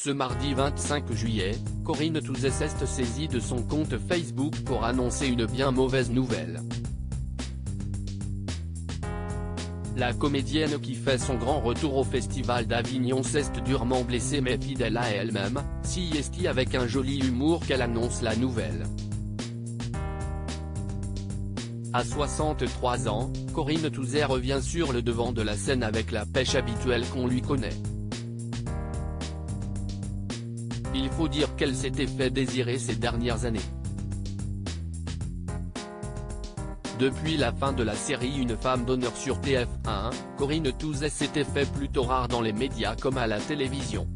Ce mardi 25 juillet, Corinne Touzé s'est saisie de son compte Facebook pour annoncer une bien mauvaise nouvelle. La comédienne qui fait son grand retour au Festival d'Avignon s'est durement blessée mais fidèle à elle-même, si est avec un joli humour qu'elle annonce la nouvelle. À 63 ans, Corinne Touzé revient sur le devant de la scène avec la pêche habituelle qu'on lui connaît. Il faut dire qu'elle s'était fait désirer ces dernières années. Depuis la fin de la série Une femme d'honneur sur TF1, Corinne Touzé s'était fait plutôt rare dans les médias comme à la télévision.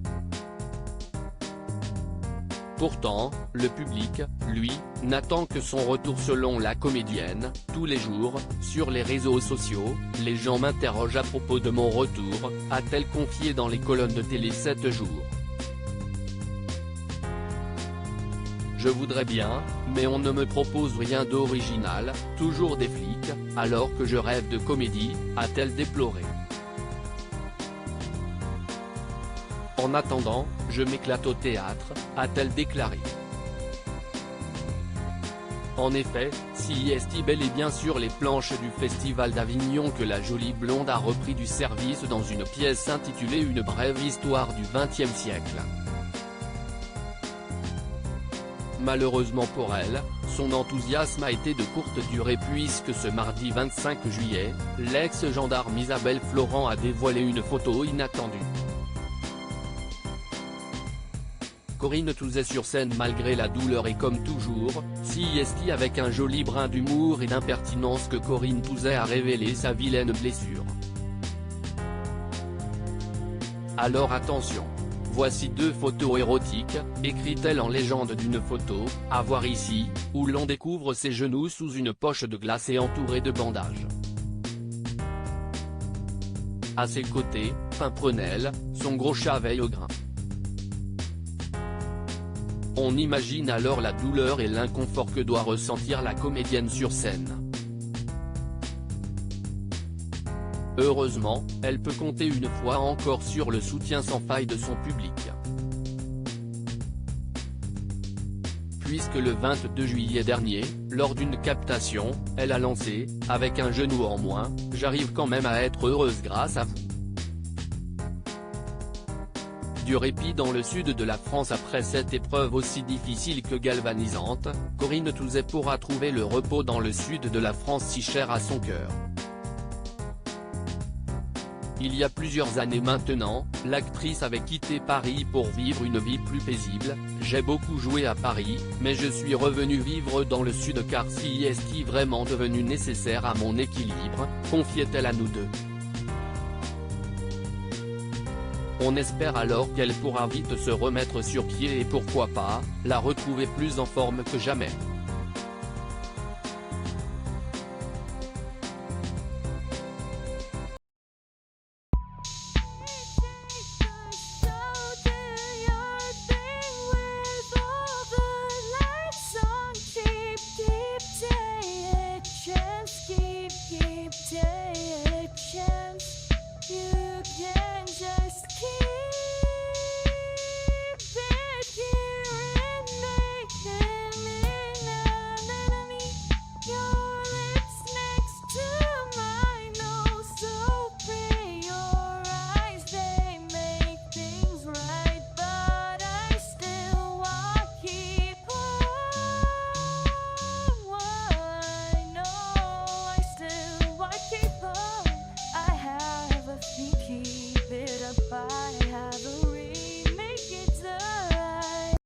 Pourtant, le public, lui, n'attend que son retour selon la comédienne. Tous les jours, sur les réseaux sociaux, les gens m'interrogent à propos de mon retour, a-t-elle confié dans les colonnes de Télé 7 jours. Je voudrais bien, mais on ne me propose rien d'original, toujours des flics, alors que je rêve de comédie, a-t-elle déploré. En attendant, je m'éclate au théâtre, a-t-elle déclaré. En effet, si est bel et bien sur les planches du Festival d'Avignon que la jolie blonde a repris du service dans une pièce intitulée Une brève histoire du XXe siècle. Malheureusement pour elle, son enthousiasme a été de courte durée puisque ce mardi 25 juillet, l'ex-gendarme Isabelle Florent a dévoilé une photo inattendue. Corinne Touzé sur scène malgré la douleur et comme toujours, si est avec un joli brin d'humour et d'impertinence que Corinne Touzé a révélé sa vilaine blessure. Alors attention. Voici 2 photos érotiques, écrit-elle en légende d'une photo, à voir ici, où l'on découvre ses genoux sous une poche de glace et entouré de bandages. À ses côtés, Pimprenel, son gros chat veille au grain. On imagine alors la douleur et l'inconfort que doit ressentir la comédienne sur scène. Heureusement, elle peut compter une fois encore sur le soutien sans faille de son public. Puisque le 22 juillet dernier, lors d'une captation, elle a lancé, avec un genou en moins, « J'arrive quand même à être heureuse grâce à vous ». Du répit dans le sud de la France après cette épreuve aussi difficile que galvanisante, Corinne Touzé pourra trouver le repos dans le sud de la France si cher à son cœur. Il y a plusieurs années maintenant, l'actrice avait quitté Paris pour vivre une vie plus paisible. « J'ai beaucoup joué à Paris, mais je suis revenue vivre dans le sud car si est vraiment devenu nécessaire à mon équilibre », confiait-elle à Nous Deux. On espère alors qu'elle pourra vite se remettre sur pied et pourquoi pas, la retrouver plus en forme que jamais.